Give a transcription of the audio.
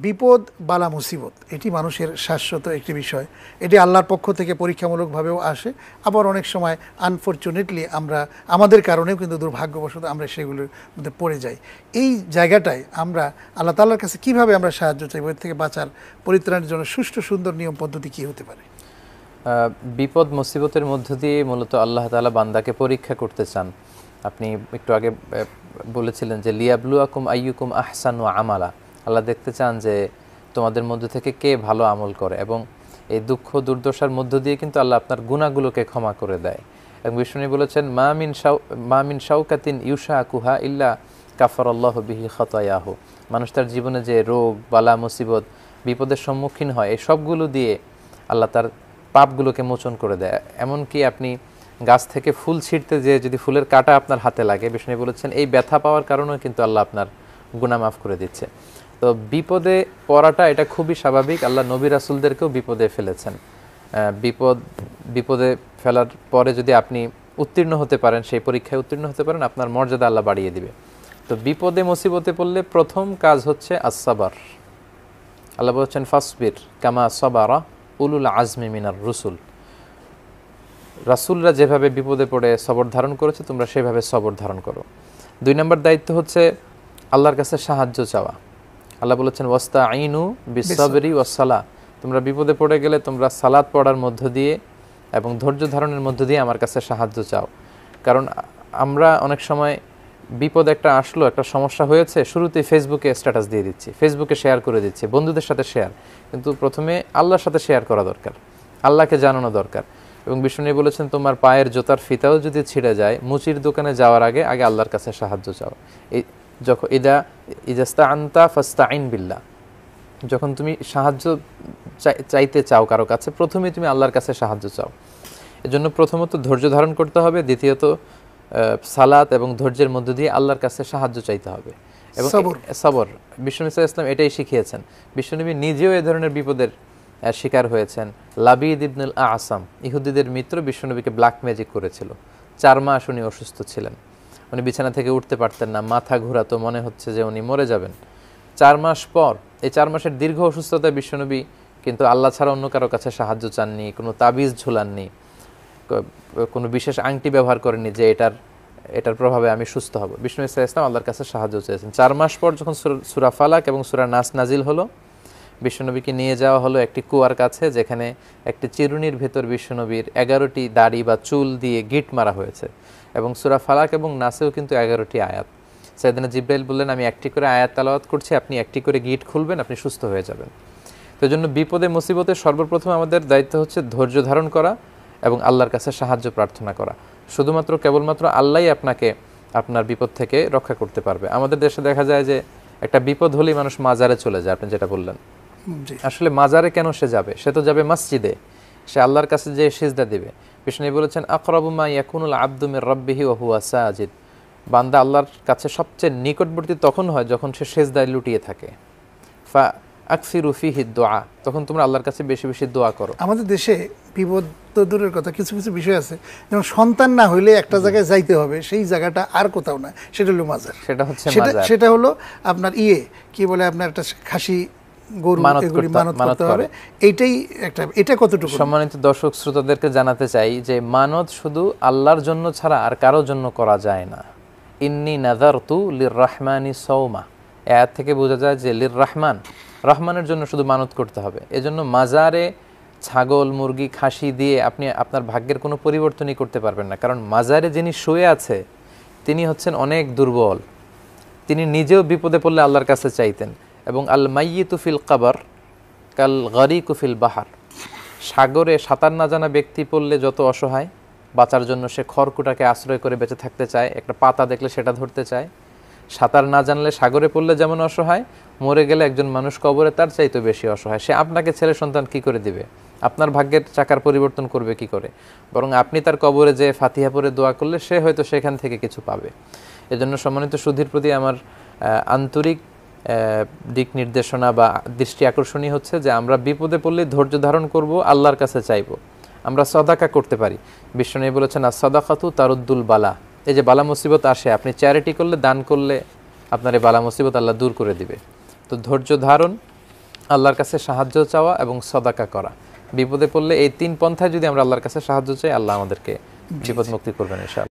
বিপদ বালা মুসিবত এটি মানুষের শাশ্বত একটি বিষয়। এটি আল্লাহর পক্ষ থেকে পরীক্ষামূলকভাবেও আসে, আবার অনেক সময় আনফরচুনেটলি আমরা আমাদের কারণেও কিন্তু দুর্ভাগ্যবশত আমরা সেগুলোর মধ্যে পড়ে যাই। এই জায়গাটায় আমরা আল্লাহ তাআলার কাছে কিভাবে আমরা সাহায্য চাইব, এর থেকে বাঁচার পরিত্রাণের জন্য সুষ্ঠু সুন্দর নিয়ম পদ্ধতি কী হতে পারে? বিপদ মুসিবতের মধ্য দিয়ে মূলত আল্লাহ তাআলা বান্দাকে পরীক্ষা করতে চান। আপনি একটু আগে বলেছিলেন যে লিয়াবলুয়াকুম আইয়ুকুম আহসানু আমালা, আল্লাহ দেখতে চান যে তোমাদের মধ্যে থেকে কে ভালো আমল করে, এবং এই দুঃখ দুর্দশার মধ্য দিয়ে কিন্তু আল্লাহ আপনার গুনাহগুলোকে ক্ষমা করে দেয়। এবং বিষ্ণু বলেছেন মা মিন শাওকাতিন ইউশাকুহা ইল্লা কাফারাল্লাহু বিহি খাতায়াহু, মানুষ তার জীবনে যে রোগ বালা মুসিবত বিপদের সম্মুখীন হয় এই সবগুলো দিয়ে আল্লাহ তার পাপগুলোকে মোচন করে দেয়। এমনকি আপনি গাছ থেকে ফুল ছিঁড়তে যেয়ে যদি ফুলের কাঁটা আপনার হাতে লাগে, বিষ্ণু বলেছেন এই ব্যথা পাওয়ার কারণেও কিন্তু আল্লাহ আপনার গুনাহ মাফ করে দিচ্ছে। তো বিপদে পড়াটা এটা খুবই স্বাভাবিক, আল্লাহ নবী রাসূলদেরকেও বিপদে ফেলেছেন। বিপদে ফেলার পরে যদি আপনি উত্তীর্ণ হতে পারেন, সেই পরীক্ষায় উত্তীর্ণ হতে পারেন, আপনার মর্যাদা আল্লাহ বাড়িয়ে দিবে। তো বিপদে মুসিবতে পড়লে প্রথম কাজ হচ্ছে আসসাবার। আল্লাহ বলছেন ফাসবির কামা সাবারা উলুল আজমি মিনার রুসুল, রাসূলরা যেভাবে বিপদে পড়ে সবর ধারণ করেছে তোমরা সেভাবে সবর ধারণ করো। 2 নম্বর দায়িত্ব হচ্ছে আল্লাহর কাছে সাহায্য চাওয়া। আল্লাহ বলেছেন ওয়াস্তাঈনু বিসসাবরি ওয়াসসালাহ, তোমরা বিপদে পড়ে গেলে তোমরা সালাত পড়ার মধ্য দিয়ে এবং ধৈর্য ধারণের মধ্য দিয়ে আমার কাছে সাহায্য চাও। কারণ আমরা অনেক সময় বিপদ একটা আসলো, একটা সমস্যা হয়েছে, শুরুতেই ফেসবুকে স্ট্যাটাস দিয়ে দিচ্ছি, ফেসবুকে শেয়ার করে দিচ্ছি, বন্ধুদের সাথে শেয়ার, কিন্তু প্রথমে আল্লাহর সাথে শেয়ার করা দরকার, আল্লাহকে জানানো দরকার। এবং বিষ্ণু বলেছেন তোমার পায়ের জোতার ফিতাও যদি ছিঁড়ে যায়, মুচির দোকানে যাওয়ার আগে আল্লাহর কাছে সাহায্য চাও। যখন ইজাস্তাআনতা ফাস্তাঈন বিল্লাহ, যখন তুমি সাহায্য চাইতে চাও কারো কাছে, প্রথমে তুমি আল্লাহর কাছে সাহায্য চাও। এজন্য প্রথমত ধৈর্য ধারণ করতে হবে, দ্বিতীয়ত সালাত এবং ধৈর্যের মধ্য দিয়ে আল্লাহর কাছে সাহায্য চাইতে হবে, এবং সবর। বিষ্ণু ইসলাম এটাই শিখিয়েছেন। বিশ্বনবী নিজেও এ ধরনের বিপদের শিকার হয়েছেন। লাবিদ ইবনুল আসাম, ইহুদিদের মিত্র, বিশ্বনবীকে ব্ল্যাক ম্যাজিক করেছিল। 4 মাস উনি অসুস্থ ছিলেন, উনি বিছানা থেকে উঠতে পারতেন না, মাথা ঘোরাতো, মনে হচ্ছে যে উনি মরে যাবেন। 4 মাস পর, এই 4 মাসের দীর্ঘ অসুস্থতায় বিশ্বনবী কিন্তু আল্লাহ ছাড়া অন্য কারো কাছে সাহায্য চাননি, কোনো তাবিজ ঝুলাননি, কোনো বিশেষ আংটি ব্যবহার করেননি যে এটার প্রভাবে আমি সুস্থ হব। বিষ্ণু ইসলাম আল্লাহর কাছে সাহায্য চেয়েছেন। 4 মাস পর যখন সূরা ফালাক এবং সূরা নাস নাজিল হলো, বিশ্বনবীকে নিয়ে যাওয়া হলো একটি কুয়ার কাছে, যেখানে একটি চিরুনির ভেতর বিশ্বনবীর 11টি দাড়ি বা চুল দিয়ে গিট মারা হয়েছে, এবং সূরা ফালাক এবং নাসেও কিন্তু 11টি আয়াত। সাইয়েদনা জিবরাইল বললেন আমি একটি করে আয়াত তেলাওয়াত করছি, আপনি একটি করে গিট খুলবেন, আপনি সুস্থ হয়ে যাবেন। তো এই জন্য বিপদে মুসিবতে সর্বপ্রথম আমাদের দায়িত্ব হচ্ছে ধৈর্য ধারণ করা এবং আল্লাহর কাছে সাহায্য প্রার্থনা করা। শুধুমাত্র কেবলমাত্র আল্লাহই আপনাকে আপনার বিপদ থেকে রক্ষা করতে পারবে। আমাদের দেশে দেখা যায় যে একটা বিপদ হলেই মানুষ মাজারে চলে যায়, আপনি যেটা বললেন। আসলে মাজারে কেন সে যাবে? সে তো যাবে মসজিদে, সে আল্লাহর কাছে যে সিজদা দিবে। বিষ্ণু বলেছেন আকরাবু মা ইয়াকুনুল আবদু মির রাব্বিহি ওয়া হুয়া সাজিদ, বান্দা আল্লাহর কাছে সবচেয়ে নিকটবর্তী তখন হয় যখন সে সিজদায় লুটিয়ে থাকে। ফা আকসিরু ফিহি দুআ, তখন তোমরা আল্লাহর কাছে বেশি বেশি দোয়া করো। আমাদের দেশে বিপদ তো দূরের কথা, কিছু কিছু বিষয় আছে, যেমন সন্তান না হইলে একটা জায়গায় যাইতে হবে, সেই জায়গাটা আর কোথাও না, সেটা হলো মাজার। সেটা হলো আপনার কি বলে আপনার একটা খাসি গরু এগুলি মানত করতে হবে। এটা কতটুকু? সম্মানিত দর্শক শ্রোতাদেরকে জানাতে চাই যে মানত শুধু আল্লাহর জন্য ছাড়া আর কারোর জন্য করা যায় না। ইন্নী নাযারতু লিররহমানি সাওমা, আয়াত থেকে বোঝা যায় যে রহমানের জন্য শুধু মানত করতে হবে। এজন্য মাজারে ছাগল মুরগি খাসি দিয়ে আপনি আপনার ভাগ্যের কোনো পরিবর্তনই করতে পারবেন না। কারণ মাজারে যিনি শুয়ে আছে তিনি হচ্ছেন অনেক দুর্বল, তিনি নিজেও বিপদে পড়লে আল্লাহর কাছে চাইতেন। এবং আল মাইয়িতু ফিল কবর কাল গরিকু ফিল বাহার, সাগরে সাঁতার না জানা ব্যক্তি পড়লে যত অসহায়, বাঁচার জন্য সে খড়কুটাকে আশ্রয় করে বেঁচে থাকতে চায়, একটা পাতা দেখলে সেটা ধরতে চায়। সাঁতার না জানলে সাগরে পড়লে যেমন অসহায়, মরে গেলে একজন মানুষ কবরে তার চাইতে বেশি অসহায়। সে আপনাকে ছেলে সন্তান কি করে দিবে? আপনার ভাগ্যের চাকার পরিবর্তন করবে কি করে? বরং আপনি তার কবরে যে ফাতিহা পড়ে দোয়া করলে সে হয়তো সেখান থেকে কিছু পাবে। এজন্য সম্মানিত সুধীর প্রতি আমার আন্তরিক দিক নির্দেশনা বা দৃষ্টি আকর্ষণীয় হচ্ছে যে আমরা বিপদে পড়লে ধৈর্য ধারণ করব, আল্লাহর কাছে চাইব। আমরা সদাকা করতে পারি। বিশ্বনবী বলেছেন as-সাদাকাতু তারুদ্দুল বালা, এই যে বালা মুসিবত আসে, আপনি চ্যারিটি করলে, দান করলে আপনার এই বালা মুসিবত আল্লাহ দূর করে দিবে। তো ধৈর্য ধারণ আল্লাহর কাছে সাহায্য চাওয়া এবং সদাকা করা। বিপদে পড়লে এই 3 পন্থায় যদি আমরা আল্লাহর কাছে সাহায্য চাই, আল্লাহ আমাদেরকে বিপদ মুক্তি করবেন ইনশাআল্লাহ।